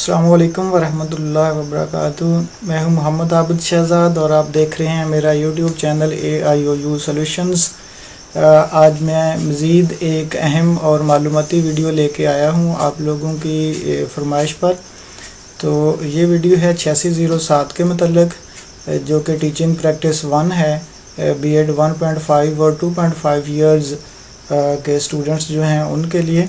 अस्सलामु अलैकुम वरहमतुल्लाहि वबरकातुहू। मैं हूं मोहम्मद आबिद शहजाद और आप देख रहे हैं मेरा यूट्यूब चैनल AIOU सॉल्यूशंस। आज मैं मज़ीद एक अहम और मालूमाती वीडियो लेके आया हूं आप लोगों की फरमाइश पर। तो ये वीडियो है 8607 के मतलब, जो कि टीचिंग प्रैक्टिस 1 है। B.Ed 1.5 और 2.5 ईयर्स के स्टूडेंट्स जो हैं उनके लिए।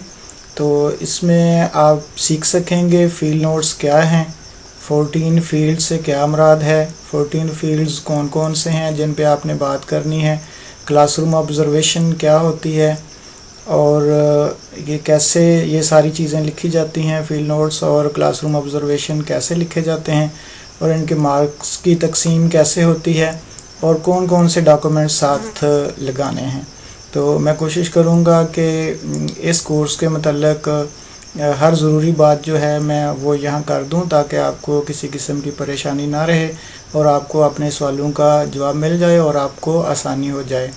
तो इसमें आप सीख सकेंगे फील्ड नोट्स क्या हैं, 14 फील्ड से क्या मुराद है, 14 फील्ड्स कौन कौन से हैं जिन पे आपने बात करनी है, क्लासरूम ऑब्जर्वेशन क्या होती है और ये कैसे ये सारी चीज़ें लिखी जाती हैं, फील्ड नोट्स और क्लासरूम ऑब्जर्वेशन कैसे लिखे जाते हैं और इनके मार्क्स की तकसीम कैसे होती है और कौन कौन से डॉक्यूमेंट्स साथ लगाने हैं। तो मैं कोशिश करूँगा कि इस कोर्स के मतलब हर ज़रूरी बात जो है मैं वो यहाँ कर दूँ ताकि आपको किसी किस्म की परेशानी ना रहे और आपको अपने सवालों का जवाब मिल जाए और आपको आसानी हो जाए।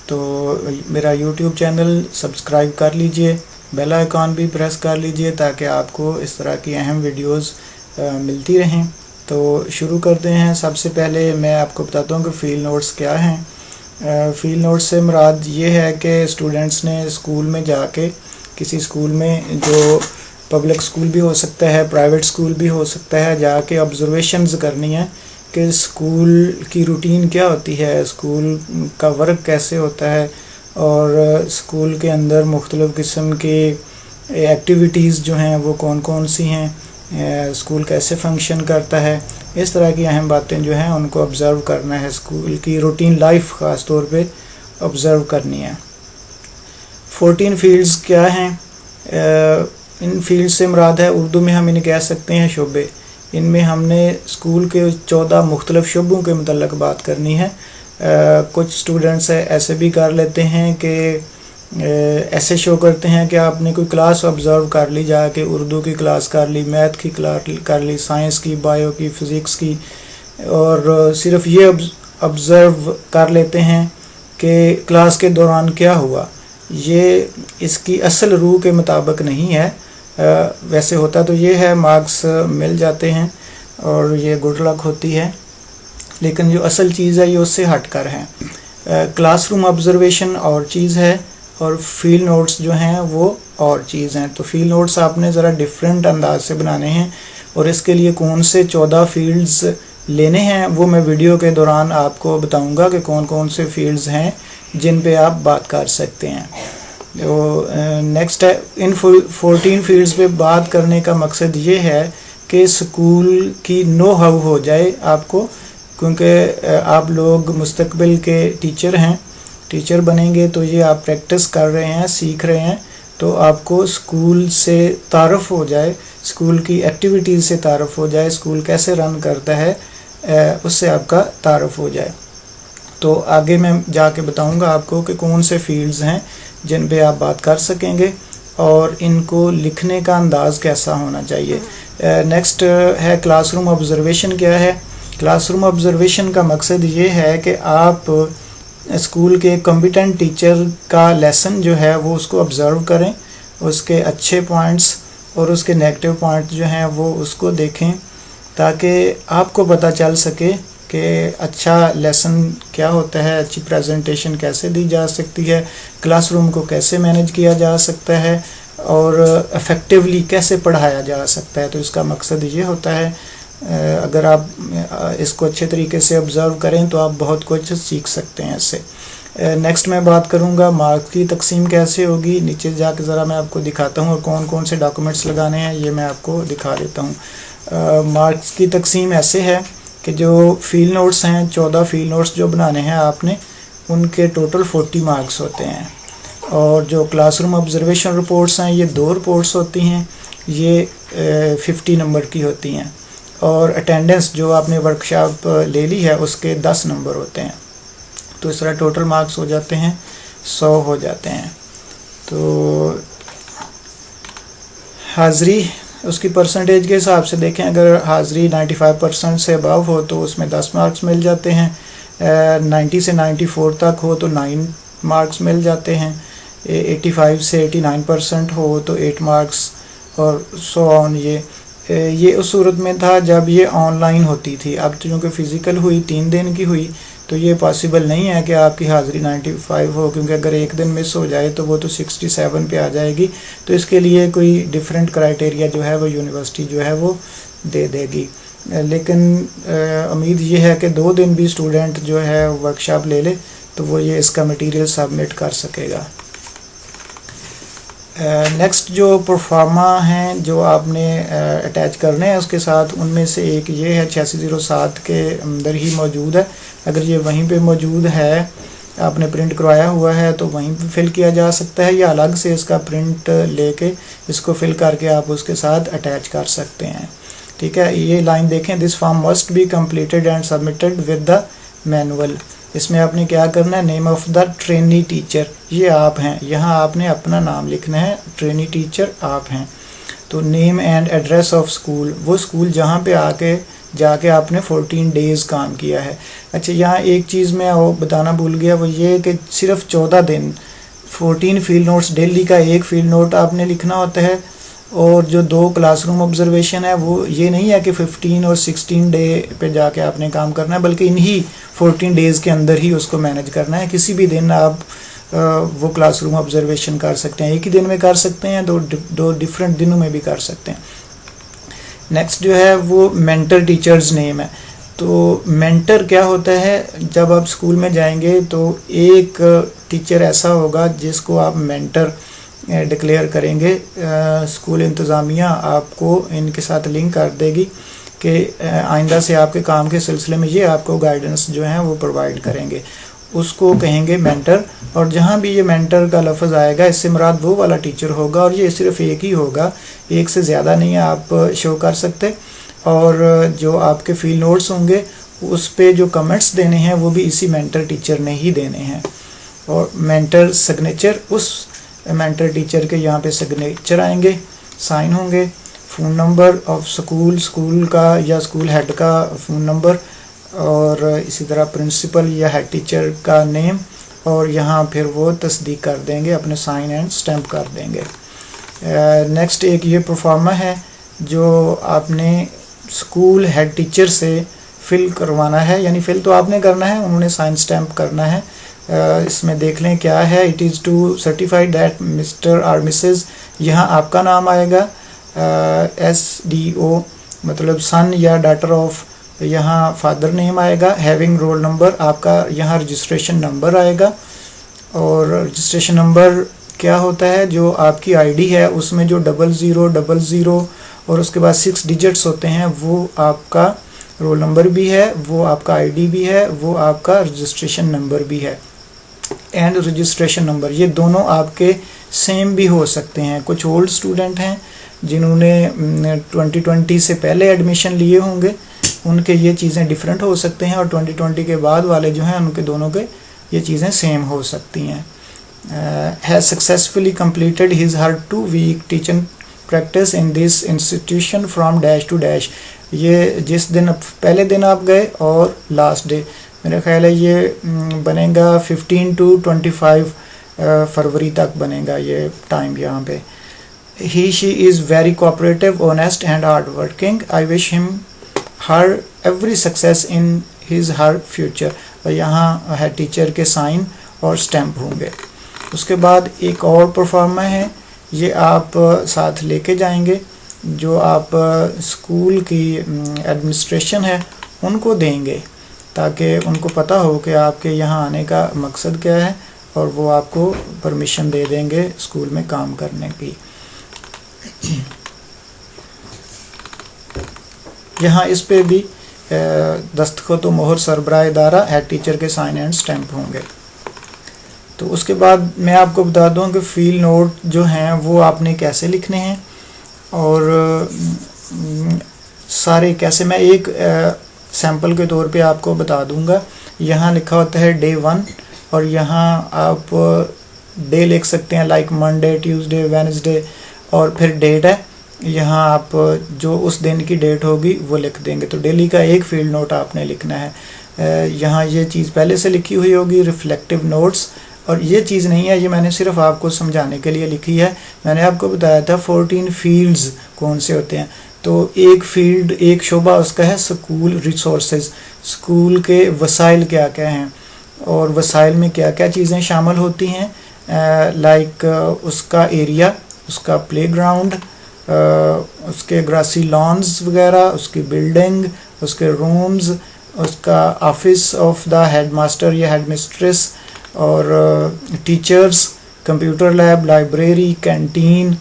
तो मेरा YouTube चैनल सब्सक्राइब कर लीजिए, बेल आइकॉन भी प्रेस कर लीजिए ताकि आपको इस तरह की अहम वीडियोस मिलती रहें। तो शुरू करते हैं। सबसे पहले मैं आपको बताता हूँ कि फील्ड नोट्स क्या हैं। फील्ड नोट्स से मुराद ये है कि स्टूडेंट्स ने स्कूल में जाके, किसी स्कूल में जो पब्लिक स्कूल भी हो सकता है, प्राइवेट स्कूल भी हो सकता है, जाके ऑब्जर्वेशंस करनी है कि स्कूल की रूटीन क्या होती है, स्कूल का वर्क कैसे होता है और स्कूल के अंदर मुख्तलिफ़ किस्म के एक्टिविटीज़ जो हैं वो कौन कौन सी हैं, स्कूल कैसे फंक्शन करता है। इस तरह की अहम बातें जो हैं उनको ऑब्ज़र्व करना है, स्कूल की रूटीन लाइफ ख़ास तौर पे ऑब्ज़र्व करनी है। 14 फील्ड्स क्या हैं? इन फील्ड से मुराद है, उर्दू में हम इन्हें कह सकते हैं शोबे। इनमें हमने स्कूल के 14 मुख्तलिफ़ शोबों के मतलब बात करनी है। कुछ स्टूडेंट्स ऐसे भी कर लेते हैं कि ऐसे शो करते हैं कि आपने कोई क्लास ऑब्ज़र्व कर ली, जाके उर्दू की क्लास कर ली, मैथ की क्लास कर ली, साइंस की, बायो की, फ़िज़िक्स की, और सिर्फ ये ऑब्ज़र्व कर लेते हैं कि क्लास के दौरान क्या हुआ। ये इसकी असल रूह के मुताबिक नहीं है। वैसे होता तो ये है, मार्क्स मिल जाते हैं और ये गुड लक होती है, लेकिन जो असल चीज़ है ये उससे हट कर है। क्लासरूम ऑब्ज़र्वेशन और चीज़ है और फील्ड नोट्स जो हैं वो और चीज़ हैं। तो फील्ड नोट्स आपने ज़रा डिफरेंट अंदाज से बनाने हैं और इसके लिए कौन से 14 फील्ड्स लेने हैं वो मैं वीडियो के दौरान आपको बताऊंगा कि कौन कौन से फील्ड्स हैं जिन पे आप बात कर सकते हैं। तो नेक्स्ट है, इन 14 फील्ड्स पे बात करने का मकसद ये है कि स्कूल की नो हाउ हो जाए आपको, क्योंकि आप लोग मुस्तकबिल के टीचर हैं, टीचर बनेंगे। तो ये आप प्रैक्टिस कर रहे हैं, सीख रहे हैं, तो आपको स्कूल से तारुफ़ हो जाए, स्कूल की एक्टिविटीज़ से तारुफ़ हो जाए, स्कूल कैसे रन करता है उससे आपका तारुफ़ हो जाए। तो आगे मैं जाके बताऊंगा आपको कि कौन से फील्ड्स हैं जिन पे आप बात कर सकेंगे और इनको लिखने का अंदाज़ कैसा होना चाहिए। नेक्स्ट है क्लासरूम ऑब्ज़र्वेशन क्या है। क्लासरूम ऑब्ज़र्वेशन का मकसद ये है कि आप स्कूल के कॉम्पिटेंट टीचर का लेसन जो है वो उसको ऑब्ज़र्व करें, उसके अच्छे पॉइंट्स और उसके नेगेटिव पॉइंट्स जो हैं वो उसको देखें, ताकि आपको पता चल सके कि अच्छा लेसन क्या होता है, अच्छी प्रेजेंटेशन कैसे दी जा सकती है, क्लासरूम को कैसे मैनेज किया जा सकता है और इफ़ेक्टिवली कैसे पढ़ाया जा सकता है। तो इसका मकसद ये होता है, अगर आप इसको अच्छे तरीके से ऑब्ज़र्व करें तो आप बहुत कुछ सीख सकते हैं इससे। नेक्स्ट मैं बात करूंगा मार्क्स की तकसीम कैसे होगी। नीचे जाके ज़रा मैं आपको दिखाता हूँ और कौन कौन से डॉक्यूमेंट्स लगाने हैं ये मैं आपको दिखा देता हूँ। मार्क्स की तकसीम ऐसे है कि जो फील्ड नोट्स हैं, 14 फील्ड नोट्स जो बनाने हैं आपने, उनके टोटल 40 मार्क्स होते हैं। और जो क्लासरूम ऑब्ज़र्वेशन रिपोर्ट्स हैं ये 2 रिपोर्ट्स होती हैं, ये 50 नंबर की होती हैं। और अटेंडेंस जो आपने वर्कशॉप ले ली है उसके 10 नंबर होते हैं। तो इस तरह टोटल मार्क्स हो जाते हैं 100 हो जाते हैं। तो हाज़री उसकी परसेंटेज के हिसाब से देखें, अगर हाज़री 95% से अबव हो तो उसमें 10 मार्क्स मिल जाते हैं, 90 से 94 तक हो तो 9 मार्क्स मिल जाते हैं, 85 से 89% हो तो 8 मार्क्स और सो ऑन। ये ये उस सूरत में था जब ये ऑनलाइन होती थी। अब तो चूँकि फ़िज़िकल हुई 3 दिन की हुई तो ये पॉसिबल नहीं है कि आपकी हाज़िरी 95 हो, क्योंकि अगर एक दिन मिस हो जाए तो वो तो 67 पे आ जाएगी। तो इसके लिए कोई डिफरेंट क्राइटेरिया जो है वो यूनिवर्सिटी जो है वो दे देगी। लेकिन उम्मीद ये है कि 2 दिन भी स्टूडेंट जो है वर्कशॉप ले ले तो वो ये इसका मटेरियल सबमिट कर सकेगा। नेक्स्ट जो प्रोफार्मा हैं जो आपने अटैच करने हैं उसके साथ, उनमें से एक ये है 8607 के अंदर ही मौजूद है। अगर ये वहीं पे मौजूद है, आपने प्रिंट करवाया हुआ है तो वहीं पे फिल किया जा सकता है, या अलग से इसका प्रिंट लेके इसको फिल करके आप उसके साथ अटैच कर सकते हैं। ठीक है, ये लाइन देखें, this form must be completed and submitted with the manual. इसमें आपने क्या करना है, name of the trainee teacher, ये आप हैं, यहाँ आपने अपना नाम लिखना है, ट्रेनी टीचर आप हैं। तो name and address of school, वो स्कूल जहाँ पे आके जाके आपने 14 डेज़ काम किया है। अच्छा, यहाँ एक चीज़ मैं वो बताना भूल गया, वो ये कि सिर्फ 14 दिन 14 फील्ड नोट्स, डेली का एक फील्ड नोट आपने लिखना होता है। और जो 2 क्लासरूम ऑब्जर्वेशन है वो ये नहीं है कि 15 और 16 डे पे जाके आपने काम करना है, बल्कि इन्हीं 14 डेज़ के अंदर ही उसको मैनेज करना है। किसी भी दिन आप वो क्लासरूम ऑब्जर्वेशन कर सकते हैं, एक ही दिन में कर सकते हैं, दो डिफरेंट दिनों में भी कर सकते हैं। नेक्स्ट जो है वो मेंटर टीचर्स नेम है। तो मेंटर क्या होता है, जब आप स्कूल में जाएंगे तो एक टीचर ऐसा होगा जिसको आप मेंटर डिक्लेयर करेंगे। स्कूल इंतज़ामिया आपको इनके साथ लिंक कर देगी कि आइंदा से आपके काम के सिलसिले में ये आपको गाइडेंस जो है वो प्रोवाइड करेंगे, उसको कहेंगे मेंटर। और जहाँ भी ये मेंटर का लफ्ज़ आएगा, इससे मुराद वो वाला टीचर होगा, और ये सिर्फ एक ही होगा, एक से ज़्यादा नहीं आप शो कर सकते। और जो आपके फील्ड नोट्स होंगे उस पे जो कमेंट्स देने हैं वो भी इसी मेंटर टीचर ने ही देने हैं। और मेंटर सिग्नेचर, उस मेंटर टीचर के यहाँ पे सिग्नेचर आएंगे, साइन होंगे, phone number of school, school का या स्कूल हेड का फ़ोन नंबर, और इसी तरह प्रिंसिपल या हेड टीचर का नेम, और यहाँ फिर वो तस्दीक कर देंगे, अपने साइन एंड स्टैम्प कर देंगे। नेक्स्ट एक ये प्रोफार्मा है जो आपने स्कूल हेड टीचर से फिल करवाना है, यानी फिल तो आपने करना है, उन्होंने साइन स्टैम्प करना है। इसमें देख लें क्या है, it is to certify that mister और मिसेस, यहाँ आपका नाम आएगा, SDO मतलब सन या डॉटर ऑफ, यहाँ फादर नेम आएगा, हैविंग रोल नंबर, आपका यहाँ रजिस्ट्रेशन नंबर आएगा। और रजिस्ट्रेशन नंबर क्या होता है, जो आपकी आईडी है उसमें जो 0000 और उसके बाद 6 डिजिट्स होते हैं, वो आपका रोल नंबर भी है, वो आपका आईडी भी है, वो आपका रजिस्ट्रेशन नंबर भी है। एंड रजिस्ट्रेशन नंबर, ये दोनों आपके सेम भी हो सकते हैं। कुछ ओल्ड स्टूडेंट हैं जिन्होंने 2020 से पहले एडमिशन लिए होंगे, उनके ये चीज़ें डिफरेंट हो सकते हैं, और 2020 के बाद वाले जो हैं उनके दोनों के ये चीज़ें सेम हो सकती हैं। Has successfully completed his her 2 week teaching practice in this institution from dash to dash, ये जिस दिन पहले दिन आप गए और लास्ट डे, मेरा ख्याल है ये बनेगा 15 to 25 फरवरी तक बनेगा ये टाइम यहाँ पे। He she is very cooperative, honest and hard working, I wish him her every success in his her future, और यहाँ है टीचर के साइन और स्टैम्प होंगे। उसके बाद एक और परफॉर्मा है, ये आप साथ लेके जाएंगे, जो आप स्कूल की एडमिनिस्ट्रेशन है उनको देंगे, ताकि उनको पता हो कि आपके यहाँ आने का मकसद क्या है, और वो आपको परमिशन दे देंगे स्कूल में काम करने की। यहाँ इस पे भी दस्तखत व मोहर सरबराह इदारा हेड टीचर के साइन एंड स्टैम्प होंगे। तो उसके बाद मैं आपको बता दूं कि फील्ड नोट जो हैं वो आपने कैसे लिखने हैं, और सारे कैसे, मैं एक सैंपल के तौर पे आपको बता दूंगा। यहाँ लिखा होता है डे 1, और यहाँ आप डे लिख सकते हैं, लाइक मंडे, ट्यूसडे, वेडनेसडे, और फिर डेट है, यहाँ आप जो उस दिन की डेट होगी वो लिख देंगे। तो डेली का एक फील्ड नोट आपने लिखना है। यहाँ ये चीज़ पहले से लिखी हुई होगी, रिफ्लेक्टिव नोट्स, और ये चीज़ नहीं है, ये मैंने सिर्फ आपको समझाने के लिए लिखी है। मैंने आपको बताया था 14 फील्ड्स कौन से होते हैं, तो एक फील्ड, एक शोबा उसका है स्कूल रिसोर्सेज, स्कूल के वसाइल क्या क्या हैं और वसाइल में क्या क्या चीज़ें शामिल होती हैं, लाइक उसका एरिया, उसका प्लेग्राउंड, उसके ग्रासी लॉन्स वगैरह, उसकी बिल्डिंग, उसके रूम्स, उसका ऑफिस ऑफ द हेडमास्टर या हेडमिस्ट्रेस और teachers, computer lab, library, canteen,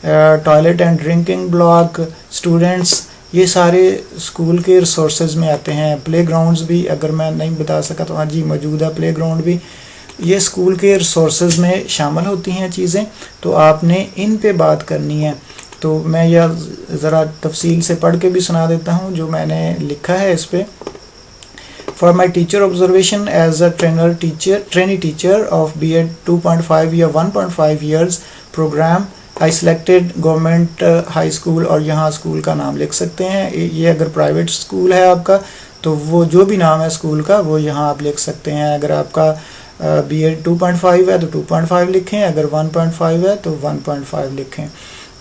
toilet and drinking block, students, ये सारे स्कूल के रिसोर्सेज में आते हैं। प्लेग्राउंड्स भी, अगर मैं नहीं बता सका तो हाँ जी मौजूद है प्लेग्राउंड भी, ये स्कूल के रिसोर्सेज में शामिल होती हैं चीज़ें। तो आपने इन पे बात करनी है। तो मैं यह ज़रा तफसील से पढ़ के भी सुना देता हूँ जो मैंने लिखा है इस पे। For my teacher observation as a trainee teacher of B.Ed 2.5 या 1.5 years program, I selected government high school, और यहाँ स्कूल का नाम लिख सकते हैं। ये अगर प्राइवेट स्कूल है आपका तो वो जो भी नाम है स्कूल का वो यहाँ आप लिख सकते हैं। अगर आपका B.Ed 2.5 है तो 2.5 लिखें, अगर 1.5 है तो 1.5 लिखें।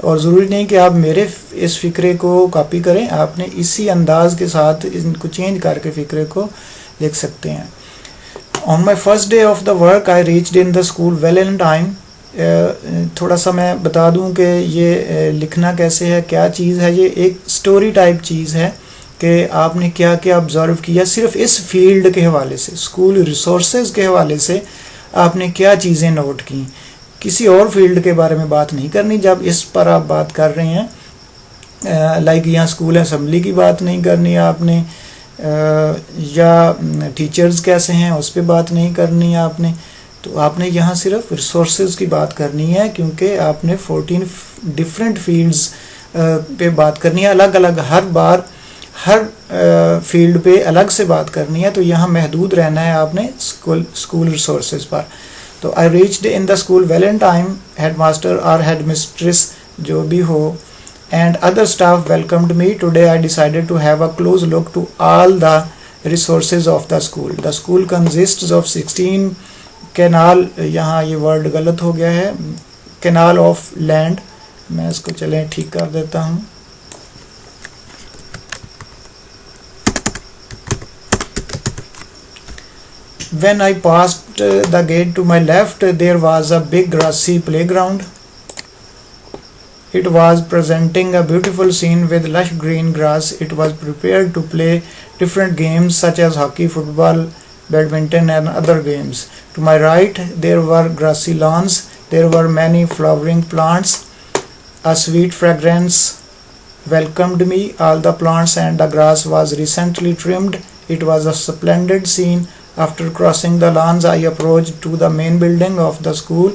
और ज़रूरी नहीं कि आप मेरे इस फ़िक्रे को कॉपी करें, आपने इसी अंदाज के साथ इनको चेंज करके फ़िक्रे को लिख सकते हैं। On my first day of the work I reached in the school well in time. थोड़ा सा मैं बता दूं कि ये लिखना कैसे है, क्या चीज़ है। ये एक स्टोरी टाइप चीज़ है कि आपने क्या क्या ऑब्ज़र्व किया सिर्फ इस फील्ड के हवाले से, स्कूल रिसोर्सेज के हवाले से आपने क्या चीज़ें नोट की। किसी और फील्ड के बारे में बात नहीं करनी जब इस पर आप बात कर रहे हैं। लाइक यहाँ स्कूल असेंबली की बात नहीं करनी आपने, या टीचर्स कैसे हैं उस पर बात नहीं करनी है आपने। तो आपने यहाँ सिर्फ रिसोर्सेज की बात करनी है, क्योंकि आपने 14 डिफरेंट फील्ड्स पे बात करनी है, अलग अलग हर बार हर फील्ड पे अलग से बात करनी है। तो यहाँ महदूद रहना है आपने स्कूल रिसोर्सेज पर। तो I reached in the school well in time, headmaster और हेडमिस्ट्रेस जो भी हो and other staff welcomed me. Today I decided to have a close look to all the resources of the school. The school consists of 16 canal, यहाँ ये word गलत हो गया है, canal of land, मैं इसको चलें ठीक कर देता हूँ। When I passed the gate to my left, there was a big grassy playground. It was presenting a beautiful scene with lush green grass. It was prepared to play different games such as hockey, football, badminton and other games. To my right there were grassy lawns. There were many flowering plants. A sweet fragrance welcomed me. All the plants and the grass was recently trimmed. It was a splendid scene. After crossing the lawns, I approached to the main building of the school.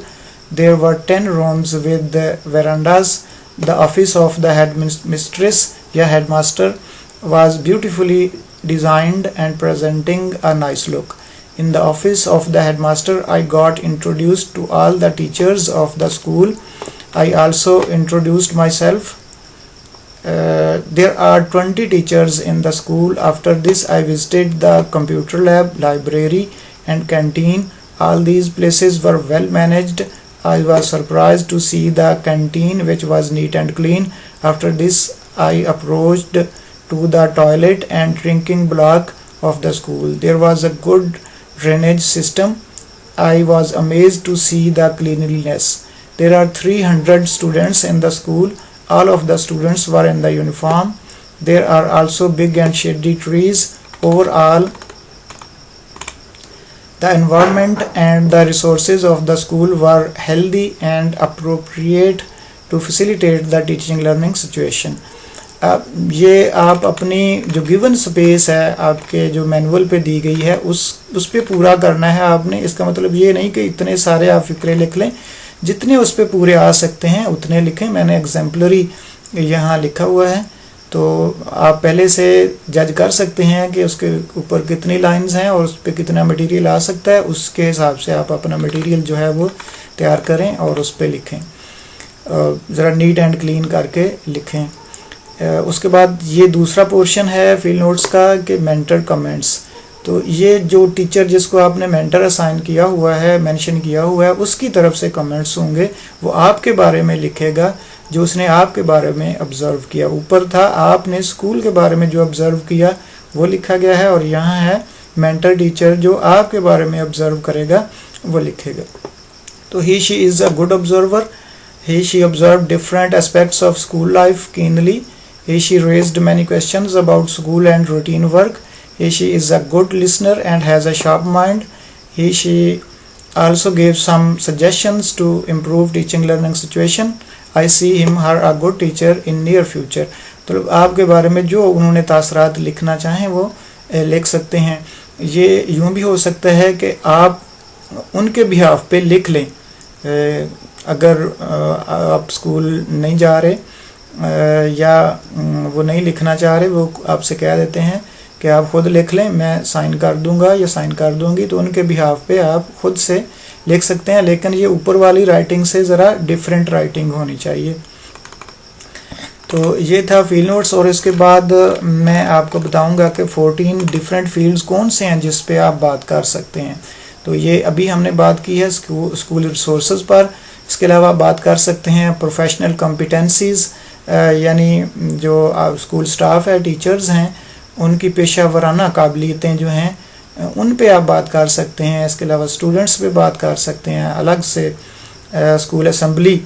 There were 10 rooms with verandas. The office of the headmistress या headmaster was beautifully designed and presenting a nice look. In the office of the headmaster, I got introduced to all the teachers of the school. I also introduced myself. There are 20 teachers in the school. After this, I visited the computer lab, library and canteen. All these places were well managed. I was surprised to see the canteen, which was neat and clean. After this, I approached to the toilet and drinking block of the school. There was a good drainage system. I was amazed to see the cleanliness. There are 300 students in the school. All of the students were in the uniform. There are also big and shady trees. Overall, the environment and the resources of the school were healthy and appropriate to facilitate the teaching learning situation. ये आप अपनी जो given space है आपके जो manual पे दी गई है उस पे पूरा करना है आपने। इसका मतलब ये नहीं कि इतने सारे आप फिक्रे लिख लें, जितने उस पे पूरे आ सकते हैं उतने लिखें। मैंने एग्जाम्पलरी यहाँ लिखा हुआ है, तो आप पहले से जज कर सकते हैं कि उसके ऊपर कितनी लाइंस हैं और उस पर कितना मटेरियल आ सकता है। उसके हिसाब से आप अपना मटेरियल जो है वो तैयार करें और उस पर लिखें, ज़रा नीट एंड क्लीन करके लिखें। उसके बाद ये दूसरा पोर्शन है फील्ड नोट्स का कि मेंटर कमेंट्स। तो ये जो टीचर जिसको आपने मेंटर असाइन किया हुआ है, मेंशन किया हुआ है, उसकी तरफ से कमेंट्स होंगे, वो आपके बारे में लिखेगा। जो उसने आपके बारे में ऑब्जर्व किया। ऊपर था आपने स्कूल के बारे में जो ऑब्जर्व किया वो लिखा गया है, और यहाँ है मेंटर टीचर जो आपके बारे में ऑब्जर्व करेगा वो लिखेगा। तो he she is a good observer, he she observed different aspects of school life keenly, he she raised many questions about school and routine work, he she is a good listener and has a sharp mind, he she also gave some suggestions to improve teaching learning situation, I see him her a good teacher in near future। तो आपके बारे में जो उन्होंने तासरात लिखना चाहें वो लिख सकते हैं। ये यूँ भी हो सकता है कि आप उनके बिहाफ पे लिख लें। अगर आप स्कूल नहीं जा रहे या वो नहीं लिखना चाह रहे, वो आपसे कह देते हैं कि आप खुद लिख लें, मैं साइन कर दूंगा या साइन कर दूंगी, तो उनके बिहाफ पे आप खुद से लिख सकते हैं। लेकिन ये ऊपर वाली राइटिंग से ज़रा डिफरेंट राइटिंग होनी चाहिए। तो ये था फील्ड नोट्स, और इसके बाद मैं आपको बताऊंगा कि 14 डिफरेंट फील्ड्स कौन से हैं जिस पे आप बात कर सकते हैं। तो ये अभी हमने बात की है स्कूल रिसोर्सेज पर। इसके अलावा बात कर सकते हैं प्रोफेशनल कॉम्पिटेंसीज़, यानी जो स्कूल स्टाफ है, टीचर्स हैं, उनकी पेशा वराना काबिलियतें जो हैं उन पे आप बात कर सकते हैं। इसके अलावा स्टूडेंट्स पे बात कर सकते हैं अलग से। स्कूल असम्बली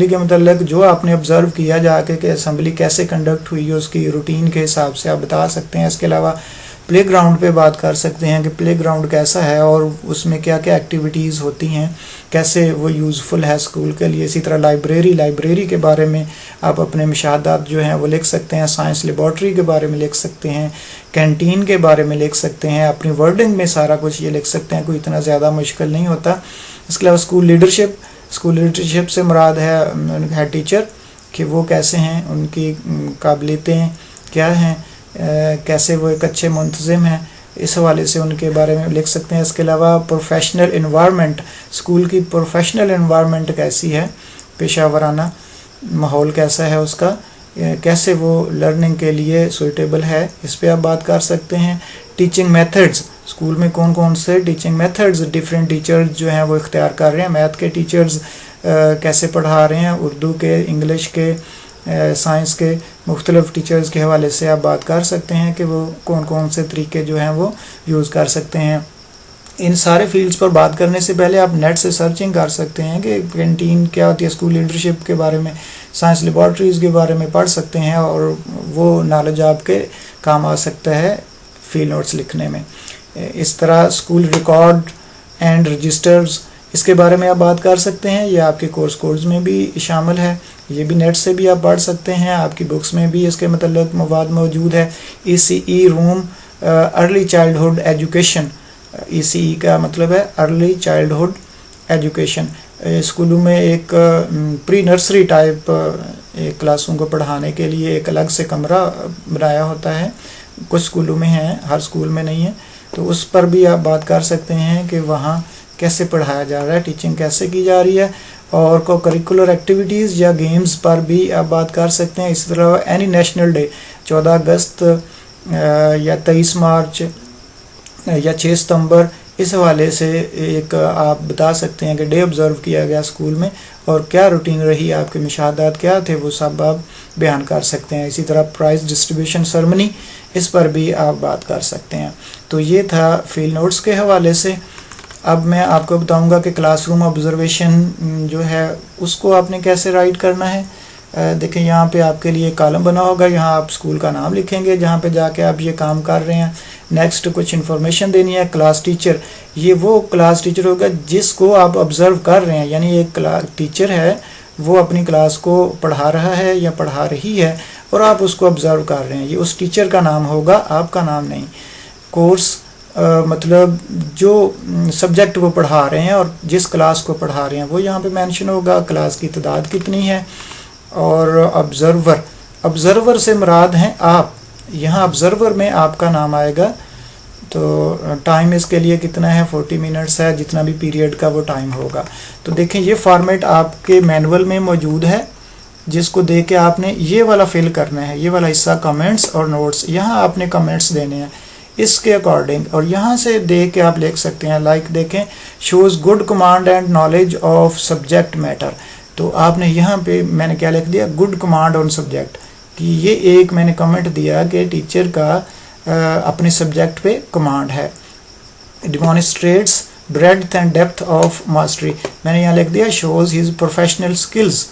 के मतलब जो आपने ऑब्ज़र्व किया जाके कि असम्बली कैसे कंडक्ट हुई है उसकी रूटीन के हिसाब से आप बता सकते हैं। इसके अलावा प्लेग्राउंड पे बात कर सकते हैं कि प्लेग्राउंड कैसा है और उसमें क्या क्या एक्टिविटीज़ होती हैं, कैसे वो यूज़फुल है स्कूल के लिए। इसी तरह लाइब्रेरी के बारे में आप अपने मुशाहदात जो हैं वो लिख सकते हैं। साइंस लेबॉर्ट्री के बारे में लिख सकते हैं, कैंटीन के बारे में लिख सकते हैं। अपनी वर्डिंग में सारा कुछ ये लिख सकते हैं, कोई इतना ज़्यादा मुश्किल नहीं होता। इसके अलावा स्कूल लीडरशिप से मुराद है हेड टीचर कि वो कैसे हैं, उनकी काबिलियतें क्या हैं, कैसे वो एक अच्छे मुंतज़िम हैं, इस हवाले से उनके बारे में लिख सकते हैं। इसके अलावा प्रोफेशनल इन्वायरमेंट, स्कूल की प्रोफेशनल इन्वायरमेंट कैसी है, पेशा वराना माहौल कैसा है उसका, कैसे वो लर्निंग के लिए सूटेबल है, इस पे आप बात कर सकते हैं। टीचिंग मेथड्स, स्कूल में कौन कौन से टीचिंग मेथड्स डिफरेंट टीचर्स जो हैं वो इख्तियार कर रहे हैं। मैथ के टीचर्स कैसे पढ़ा रहे हैं, उर्दू के, इंग्लिश के, साइंस के मुख्तलिफ टीचर्स के हवाले से आप बात कर सकते हैं कि वो कौन कौन से तरीके जो हैं वो यूज़ कर सकते हैं। इन सारे फील्ड्स पर बात करने से पहले आप नेट से सर्चिंग कर सकते हैं कि कैंटीन क्या होती है, स्कूल लीडरशिप के बारे में, साइंस लेबॉर्ट्रीज़ के बारे में पढ़ सकते हैं, और वो नॉलेज आपके काम आ सकता है फील्ड नोट्स लिखने में। इस तरह स्कूल रिकॉर्ड एंड रजिस्टर्स, इसके बारे में आप बात कर सकते हैं। ये आपके कोर्स में भी शामिल है, ये भी नेट से भी आप पढ़ सकते हैं, आपकी बुक्स में भी इसके मतलब मवाद मौजूद है। ECE room early childhood education, ECE का मतलब है अर्ली चाइल्डहुड एजुकेशन। स्कूलों में एक प्री नर्सरी टाइप एक क्लासों को पढ़ाने के लिए एक अलग से कमरा बनाया होता है, कुछ स्कूलों में है, हर स्कूल में नहीं है। तो उस पर भी आप बात कर सकते हैं कि वहाँ कैसे पढ़ाया जा रहा है, टीचिंग कैसे की जा रही है। और को करिकुलर एक्टिविटीज़ या गेम्स पर भी आप बात कर सकते हैं। इसी तरह एनी नेशनल डे, 14 अगस्त या 23 मार्च या 6 सितंबर, इस हवाले से एक आप बता सकते हैं कि डे ऑब्ज़र्व किया गया स्कूल में और क्या रूटीन रही, आपके मुशाहदात क्या थे, वो सब आप बयान कर सकते हैं। इसी तरह प्राइज़ डिस्ट्रीब्यूशन सेरेमनी, इस पर भी आप बात कर सकते हैं। तो ये था फील्ड नोट्स के हवाले से। अब मैं आपको बताऊंगा कि क्लासरूम ऑब्जर्वेशन जो है उसको आपने कैसे राइट करना है। देखें यहाँ पे आपके लिए कॉलम बना होगा, यहाँ आप स्कूल का नाम लिखेंगे जहाँ पे जाके आप ये काम कर रहे हैं। नेक्स्ट कुछ इन्फॉर्मेशन देनी है। क्लास टीचर, ये वो क्लास टीचर होगा जिसको आप ऑब्ज़र्व कर रहे हैं, यानी एक क्लास टीचर है वो अपनी क्लास को पढ़ा रहा है या पढ़ा रही है और आप उसको ऑब्ज़र्व कर रहे हैं, ये उस टीचर का नाम होगा, आपका नाम नहीं। कोर्स मतलब जो सब्जेक्ट वो पढ़ा रहे हैं और जिस क्लास को पढ़ा रहे हैं वो यहाँ पे मेंशन होगा, क्लास की तादाद कितनी है। और ऑब्ज़र्वर से मुराद हैं आप, यहाँ ऑब्ज़र्वर में आपका नाम आएगा। तो टाइम इसके लिए कितना है, 40 मिनट्स है, जितना भी पीरियड का वो टाइम होगा। तो देखें ये फॉर्मेट आपके मैनुअल में मौजूद है, जिसको देख के आपने ये वाला फिल करना है, ये वाला हिस्सा कमेंट्स और नोट्स, यहाँ आपने कमेंट्स देने हैं इसके अकॉर्डिंग, और यहाँ से देख के आप लिख सकते हैं। लाइक देखें, shows good command and knowledge of subject matter, तो आपने यहाँ पे मैंने क्या लिख दिया, गुड कमांड ऑन सब्जेक्ट, कि ये एक मैंने कमेंट दिया कि टीचर का अपने सब्जेक्ट पे कमांड है। Demonstrates breadth and depth of mastery, मैंने यहाँ लिख दिया शोज हिज प्रोफेशनल स्किल्स,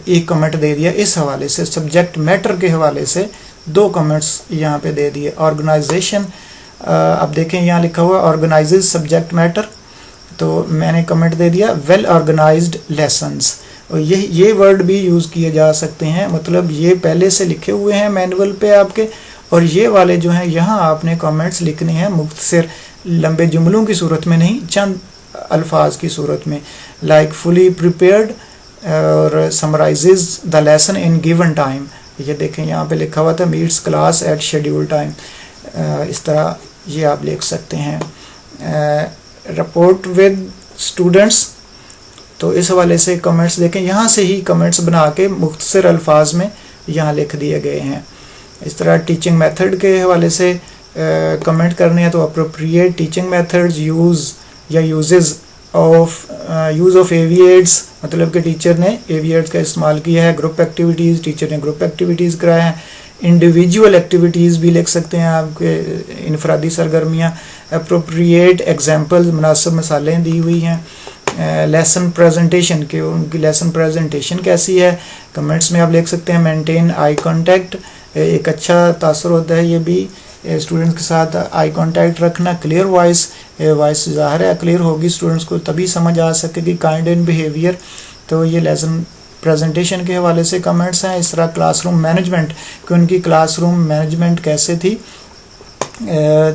एक कमेंट दे दिया इस हवाले से। सब्जेक्ट मैटर के हवाले से 2 कमेंट्स यहाँ पे दे दिए। ऑर्गेनाइजेशन, अब देखें यहाँ लिखा हुआ ऑर्गेनाइजेज सब्जेक्ट मैटर, तो मैंने कमेंट दे दिया वेल ऑर्गेनाइज्ड लेसन्स। और ये वर्ड भी यूज़ किए जा सकते हैं, मतलब ये पहले से लिखे हुए हैं मैनुअल पे आपके, और ये वाले जो हैं यहाँ आपने कमेंट्स लिखने हैं मुख्तसर, लंबे जुमलों की सूरत में नहीं, चंद अल्फाज की सूरत में, लाइक फुली प्रिपेयर्ड और summarizes the lesson in given time. ये देखें यहाँ पे लिखा हुआ था meets class at schedule time, इस तरह ये आप लिख सकते हैं। रिपोर्ट विद स्टूडेंट्स, तो इस हवाले से कमेंट्स देखें, यहाँ से ही कमेंट्स बना के मुख्तसर अल्फाज में यहाँ लिख दिए गए हैं। इस तरह टीचिंग मेथड के हवाले से कमेंट करने हैं, तो अप्रोप्रिएट टीचिंग मेथड्स यूज़ या यूज़ ऑफ एविएट्स, मतलब कि टीचर ने एविएट्स का इस्तेमाल किया है। ग्रुप एक्टिविटीज़, टीचर ने ग्रुप एक्टिविटीज़ कराए हैं। इंडिविजुअल एक्टिविटीज़ भी लिख सकते हैं आपके, इनफरादी सरगर्मियाँ। अप्रोप्रिएट एग्जाम्पल्स, मुनासिब मिसालें दी हुई हैं। लेसन प्रेजेंटेशन के, उनकी लेसन प्रेजेंटेशन कैसी है, कमेंट्स में आप लिख सकते हैं। मेंटेन आई कांटेक्ट, एक अच्छा तासर होता है ये भी स्टूडेंट्स के साथ आई कांटेक्ट रखना। क्लियर वॉइस, वॉइस ज़ाहिर है क्लियर होगी स्टूडेंट्स को तभी समझ आ सकेगी। काइंड इन बिहेवियर, तो ये लेसन प्रेजेंटेशन के हवाले से कमेंट्स हैं। इस तरह क्लासरूम मैनेजमेंट, कि उनकी क्लासरूम मैनेजमेंट कैसे थी।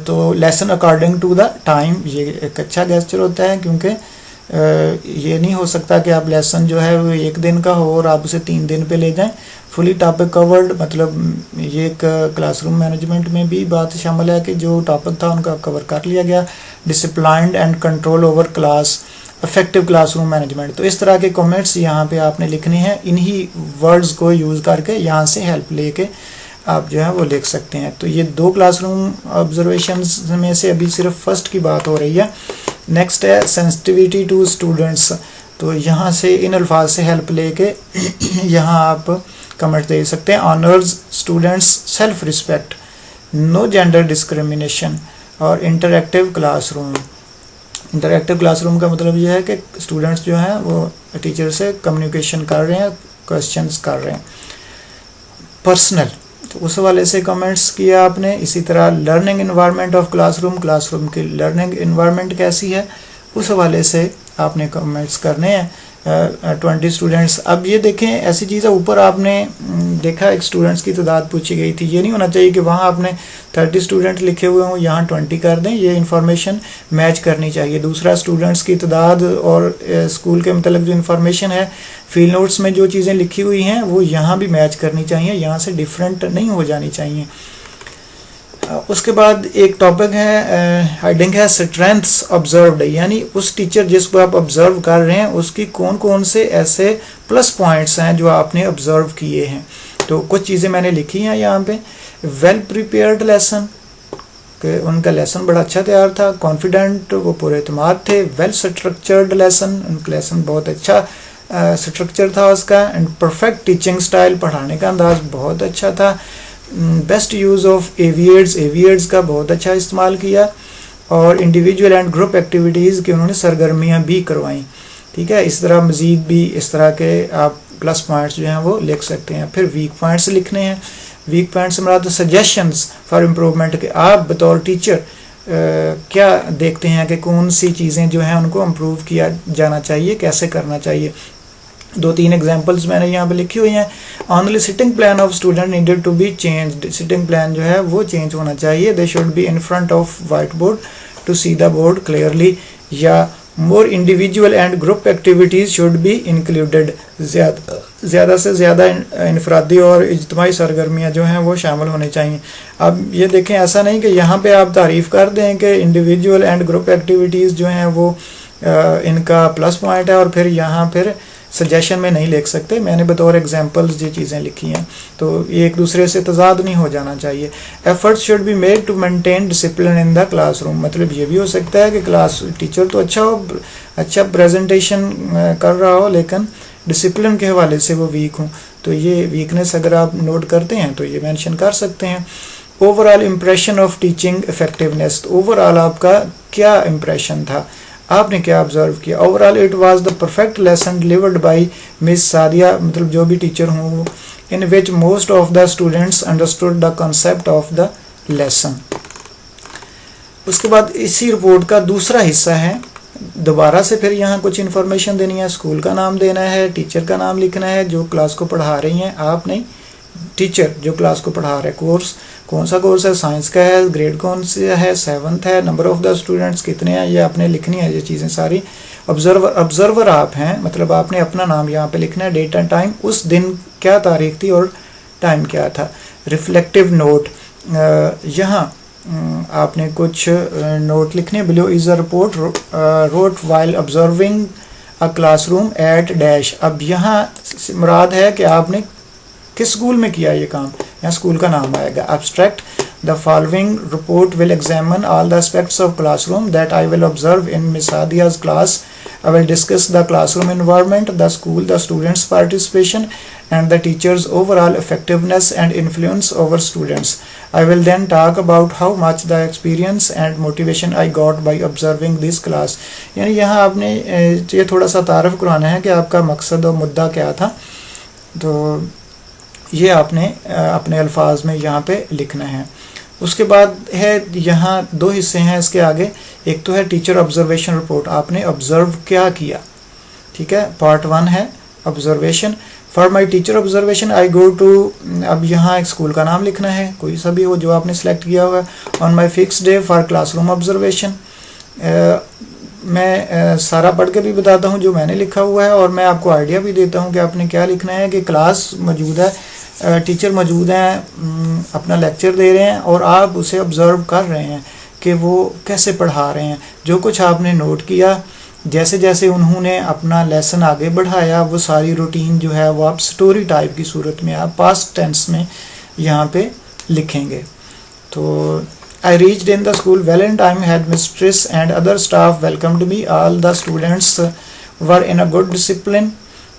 तो lesson according to the time, ये एक अच्छा गेस्चर होता है, क्योंकि ये नहीं हो सकता कि आप लेसन जो है वो 1 दिन का हो और आप उसे 3 दिन पे ले जाएं। फुली टॉपिक कवर्ड, मतलब ये एक क्लासरूम मैनेजमेंट में भी बात शामिल है कि जो टॉपिक था उनका कवर कर लिया गया। Disciplined and control over class, effective classroom management. तो इस तरह के कमेंट्स यहाँ पे आपने लिखने हैं, इन्हीं वर्ड्स को यूज़ करके यहाँ से हेल्प लेके आप जो है वो लिख सकते हैं। तो ये 2 क्लासरूम ऑब्जर्वेशंस में से अभी सिर्फ फर्स्ट की बात हो रही है। नेक्स्ट है सेंसिटिविटी टू स्टूडेंट्स, तो यहाँ से इन अल्फाज से हेल्प लेके यहाँ आप कमेंट दे सकते हैं। Honours students, self respect, no gender discrimination और इंटरएक्टिव क्लासरूम। इंटरएक्टिव क्लासरूम का मतलब यह है कि स्टूडेंट्स जो हैं वो टीचर से कम्युनिकेशन कर रहे हैं, क्वेश्चंस कर रहे हैं। पर्सनल, तो उस हवाले से कमेंट्स किया आपने। इसी तरह learning environment of classroom, classroom की लर्निंग इन्वायरमेंट कैसी है उस हवाले से आपने कमेंट्स करने हैं। 20 स्टूडेंट्स, अब ये देखें ऐसी चीज़ है, ऊपर आपने देखा एक स्टूडेंट्स की तादाद पूछी गई थी, ये नहीं होना चाहिए कि वहाँ आपने 30 स्टूडेंट लिखे हुए हों यहाँ 20 कर दें, ये इन्फॉर्मेशन मैच करनी चाहिए। दूसरा, स्टूडेंट्स की तादाद और स्कूल के मतलब जो इन्फॉर्मेशन है फील्ड नोट्स में जो चीज़ें लिखी हुई हैं वो यहाँ भी मैच करनी चाहिए, यहाँ से डिफरेंट नहीं हो जानी चाहिए। उसके बाद एक टॉपिक है हेडिंग है स्ट्रेंथ्स ऑब्जर्व्ड, यानी उस टीचर जिसको आप ऑब्जर्व कर रहे हैं उसकी कौन कौन से ऐसे प्लस पॉइंट्स हैं जो आपने ऑब्जर्व किए हैं। तो कुछ चीज़ें मैंने लिखी हैं यहाँ पे। वेल प्रिपेयर्ड लेसन, कि उनका लेसन बड़ा अच्छा तैयार था। कॉन्फिडेंट, वो पूरे एतमाद थे। वेल स्ट्रक्चर्ड लेसन, उनका लेसन बहुत अच्छा स्ट्रक्चर था उसका। एंड परफेक्ट टीचिंग स्टाइल, पढ़ाने का अंदाज बहुत अच्छा था। बेस्ट यूज़ ऑफ एविएट्स, एविएट्स का बहुत अच्छा इस्तेमाल किया। और इंडिविजुअल एंड ग्रुप एक्टिविटीज़ की उन्होंने सरगर्मियाँ भी करवाई। ठीक है, इस तरह मज़ीद भी इस तरह के आप प्लस पॉइंट्स जो हैं वो लिख सकते हैं। फिर वीक पॉइंट्स लिखने हैं। वीक पॉइंट्स से मुराद सजेशंस फॉर इम्प्रूवमेंट के, आप बतौर टीचर क्या देखते हैं कि कौन सी चीज़ें जो हैं उनको इम्प्रूव किया जाना चाहिए, कैसे करना चाहिए। 2-3 एग्जांपल्स मैंने यहाँ पे लिखी हुई हैं। Only sitting plan of student needed to be changed, sitting plan जो है वो चेंज होना चाहिए। They should be in front of white board to see the board clearly, या more individual and group activities should be included, ज़्यादा से ज़्यादा इनफरादी और इज्तिमाई सरगर्मियाँ जो हैं वो शामिल होनी चाहिए। अब ये देखें, ऐसा नहीं कि यहाँ पे आप तारीफ़ कर दें कि इंडिविजुअल एंड ग्रुप एक्टिविटीज़ जो हैं वो इनका प्लस पॉइंट है और फिर यहाँ फिर सजेशन में नहीं लिख सकते। मैंने बतौर एग्जांपल्स ये चीज़ें लिखी हैं, तो ये एक दूसरे से तजाद नहीं हो जाना चाहिए। Efforts should be made to maintain discipline in the classroom, मतलब ये भी हो सकता है कि क्लास टीचर तो अच्छा प्रेजेंटेशन कर रहा हो लेकिन डिसिप्लिन के हवाले से वो वीक हूँ, तो ये वीकनेस अगर आप नोट करते हैं तो ये मेंशन कर सकते हैं। Overall impression of teaching effectiveness, तो ओवरऑल आपका क्या इम्प्रेशन था, आपने क्या ऑब्जर्व किया। Overall it was the perfect lesson delivered by miss Sadia, मतलब जो भी टीचर हूँ, in which most of the students understood the concept of the lesson. उसके बाद इसी रिपोर्ट का दूसरा हिस्सा है, दोबारा से फिर यहाँ कुछ इन्फॉर्मेशन देनी है, स्कूल का नाम देना है, टीचर का नाम लिखना है जो क्लास को पढ़ा रही हैं, आप नहीं, टीचर जो क्लास को पढ़ा रहे हैं। कोर्स कौन सा कोर्स है, साइंस का है, ग्रेड कौन सा है, 7th है, नंबर ऑफ द स्टूडेंट्स कितने हैं, ये आपने लिखनी है ये चीज़ें सारी। ऑब्जर्वर आप हैं, मतलब आपने अपना नाम यहाँ पे लिखना है, डेट एंड टाइम, उस दिन क्या तारीख थी और टाइम क्या था। रिफ्लेक्टिव नोट, यहाँ आपने कुछ नोट लिखने। Below is a report wrote while observing a classroom at dash. अब यहाँ मुराद है कि आपने किस स्कूल में किया ये काम, यहाँ स्कूल का नाम आएगा। Abstract, the following report will examine all the aspects of classroom that I will observe in miss Sadia's class. I will discuss the classroom environment, the school, the students' participation, and the teachers' overall effectiveness and influence over students. I will then talk about how much the experience and motivation I got by observing this class. यानी यहाँ आपने ये थोड़ा सा तारफ़ कराना है कि आपका मकसद और मुद्दा क्या था, तो ये आपने अपने अल्फाज में यहाँ पे लिखना है। उसके बाद है यहाँ दो हिस्से हैं इसके आगे, एक तो है टीचर ऑब्जर्वेशन रिपोर्ट, आपने ऑब्जर्व क्या किया, ठीक है। पार्ट 1 है observation. For my teacher observation I go to, अब यहाँ एक स्कूल का नाम लिखना है, कोई सा भी हो जो आपने सेलेक्ट किया होगा। On my fix day for classroom observation, मैं सारा पढ़ के भी बताता हूँ जो मैंने लिखा हुआ है, और मैं आपको आइडिया भी देता हूँ कि आपने क्या लिखना है। कि क्लास मौजूद है, टीचर मौजूद हैं, अपना लेक्चर दे रहे हैं और आप उसे ऑब्ज़र्व कर रहे हैं कि वो कैसे पढ़ा रहे हैं। जो कुछ आपने नोट किया, जैसे जैसे उन्होंने अपना लेसन आगे बढ़ाया, वो सारी रूटीन जो है वो आप स्टोरी टाइप की सूरत में आप पास्ट टेंस में यहाँ पे लिखेंगे। तो I reached in the school well in time, had mistress and other staff welcomed me. All the students were in a good discipline.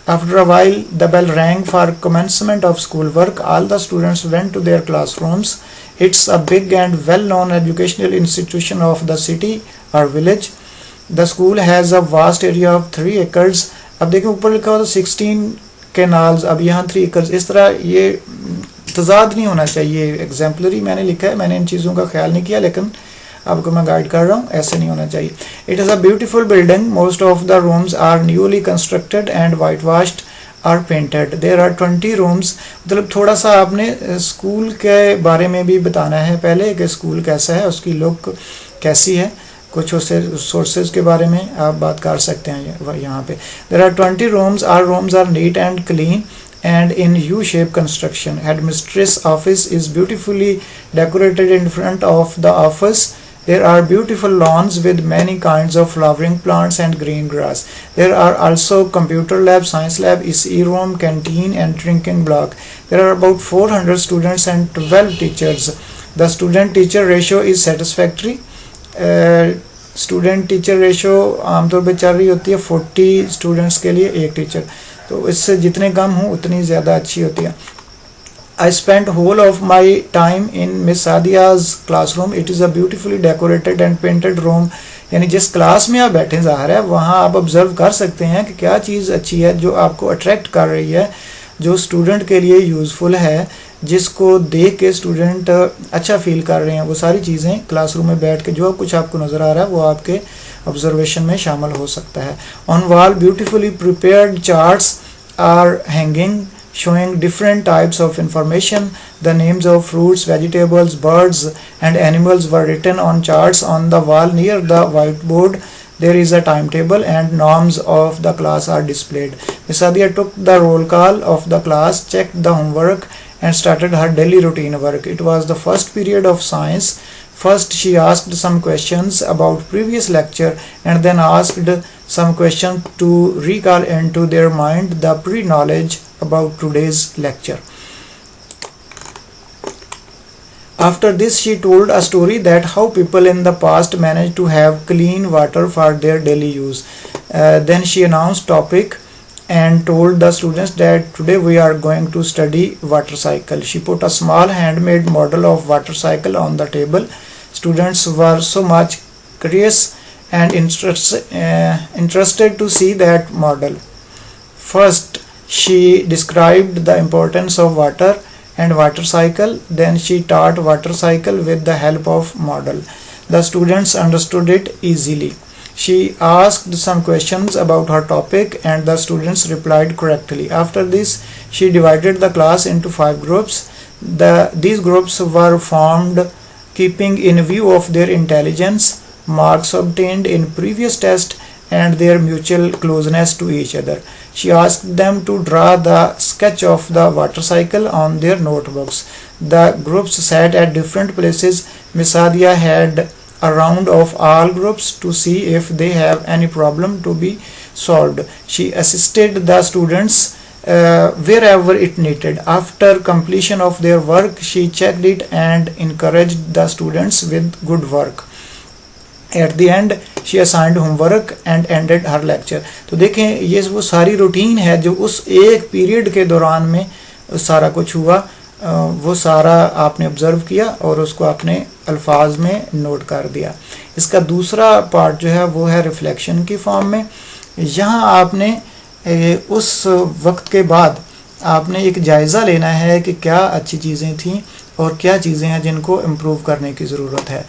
After a while, the bell rang for commencement of school work. All the students went to their classrooms. It's a big and well-known educational institution of the city or village. The school has a vast area of 3 acres. अब देखिए ऊपर लिखा हुआ था 16 canals, अब यहाँ 3 acres। इस तरह ये तजाद नहीं होना चाहिए। एग्जाम्पलरी मैंने लिखा है, मैंने इन चीज़ों का ख्याल नहीं किया, लेकिन आपको मैं गाइड कर रहा हूँ, ऐसे नहीं होना चाहिए। It is a beautiful building, most of the rooms are newly constructed and white washed are painted, there are 20 rooms. मतलब थोड़ा सा आपने स्कूल के बारे में भी बताना है पहले कि स्कूल कैसा है, उसकी लुक कैसी है, कुछ उससे सोर्सेज के बारे में आप बात कर सकते हैं यहाँ पे। There are 20 rooms, are rooms are neat and clean and in U-shaped construction. Headmistress office is beautifully decorated in front of the office. There are beautiful lawns with many kinds of flowering plants and green grass. There are also computer lab, science lab, ECE room, canteen and drinking block. There are about 400 students and 12 teachers. The student-teacher ratio is satisfactory. Student teacher ratio आमतौर पर चल रही होती है 40 students के लिए 1 teacher, तो इससे जितने कम हों उतनी ज़्यादा अच्छी होती है। I spent whole of my time in Miss Sadia's classroom. It is a beautifully decorated and painted room. यानी जिस क्लास में आप बैठे ज़ाहिर है वहाँ आप ऑब्जर्व कर सकते हैं कि क्या चीज़ अच्छी है जो आपको अट्रैक्ट कर रही है, जो स्टूडेंट के लिए यूज़फुल है, जिसको देख के स्टूडेंट अच्छा फील कर रहे हैं। वो सारी चीज़ें क्लासरूम में बैठ के जो कुछ आपको नज़र आ रहा है वो आपके ऑब्जर्वेशन में शामिल हो सकता है। On wall beautifully prepared charts are hanging showing different types of information. The names of fruits, vegetables, birds and animals were written on charts on the wall near the whiteboard. There is a timetable and norms of the class are displayed. Miss Sadia took the roll call of the class, checked the homework and started her daily routine work. It was the first period of science. First she asked some questions about previous lecture and then asked some questions to recall into their mind the pre-knowledge about today's lecture. After this she told a story that how people in the past managed to have clean water for their daily use. Then she announced topic and told the students that today we are going to study water cycle. She put a small handmade model of water cycle on the table. Students were so much curious and interested to see that model. First, she described the importance of water and water cycle. Then she taught water cycle with the help of model. The students understood it easily. She asked some questions about her topic and the students replied correctly. After this, she divided the class into 5 groups. These groups were formed keeping in view of their intelligence, marks obtained in previous tests, and their mutual closeness to each other. She asked them to draw the sketch of the water cycle on their notebooks. The groups sat at different places. Miss Sadia had a round of all groups to see if they have any problem to be solved. She assisted the students wherever it needed. After completion of their work, she checked it and encouraged the students with good work. At the end, she assigned homework and ended her lecture. तो देखें, ये वो सारी routine है जो उस एक period के दौरान में सारा कुछ हुआ, वो सारा आपने ऑब्जर्व किया और उसको आपने अल्फाज में नोट कर दिया. इसका दूसरा पार्ट जो है वो है रिफ्लेक्शन की फॉर्म में. यहाँ आपने उस वक्त के बाद आपने एक जायज़ा लेना है कि क्या अच्छी चीज़ें थीं और क्या चीज़ें हैं जिनको इम्प्रूव करने की ज़रूरत है.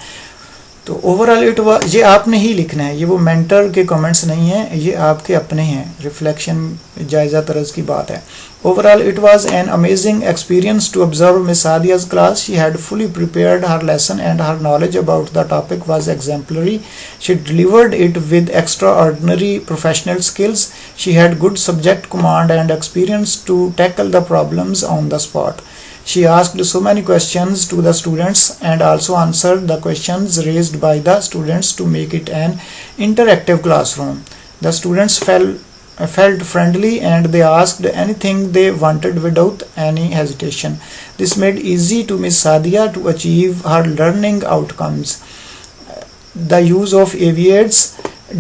तो ओवरऑल इट वाज, ये आपने ही लिखना है, ये वो मेंटर के कमेंट्स नहीं हैं, ये आपके अपने हैं. रिफ्लेक्शन जायज़ा तरज़ की बात है. Overall, it was an amazing experience to observe Miss Sadia's class. She had fully prepared her lesson and her knowledge about the topic was exemplary. She delivered it with extraordinary professional skills. She had good subject command and experience to tackle the problems on the spot. She asked so many questions to the students and also answered the questions raised by the students to make it an interactive classroom. The students felt friendly and they asked anything they wanted without any hesitation. This made easy to Miss Sadia to achieve her learning outcomes. The use of AVAs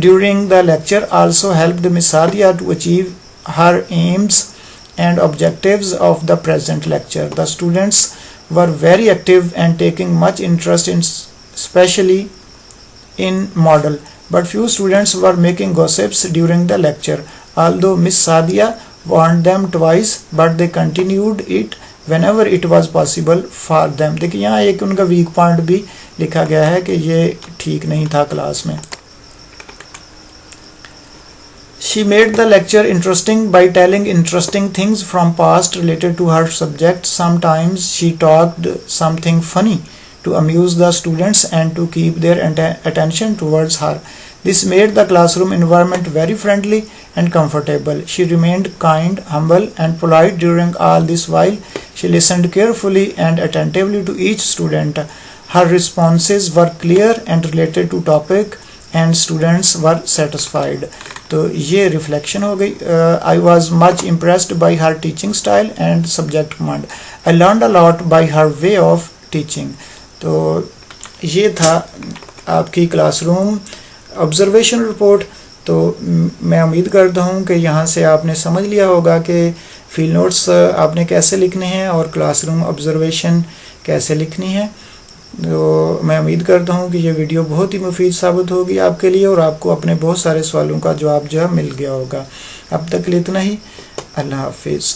during the lecture also helped Miss Sadia to achieve her aims and objectives of the present lecture. The students were very active and taking much interest in, especially in model, but few students were making gossips during the lecture. Although Miss Sadia warned them twice, but they continued it whenever it was possible for them. देखिए यहाँ एक उनका weak point भी लिखा गया है कि ये ठीक नहीं था क्लास में. She made the lecture interesting by telling interesting things from past related to her subject. Sometimes she talked something funny to amuse the students and to keep their attention towards her. This made the classroom environment very friendly and comfortable. She remained kind, humble, and polite during all this while she listened carefully and attentively to each student. Her responses were clear and related to topic and students were satisfied. तो ये reflection हो गई. I was much impressed by her teaching style and subject command. I learned a lot by her way of teaching. तो ये था आपकी classroom observation report. तो मैं उम्मीद करता हूँ कि यहाँ से आपने समझ लिया होगा कि फील्ड नोट्स आपने कैसे लिखने हैं और क्लासरूम ऑब्जर्वेशन कैसे लिखनी है. तो मैं उम्मीद करता हूँ कि ये वीडियो बहुत ही मुफीद साबित होगी आपके लिए और आपको अपने बहुत सारे सवालों का जवाब जो है मिल गया होगा. अब तक के लिए इतना ही. अल्लाह हाफिज़.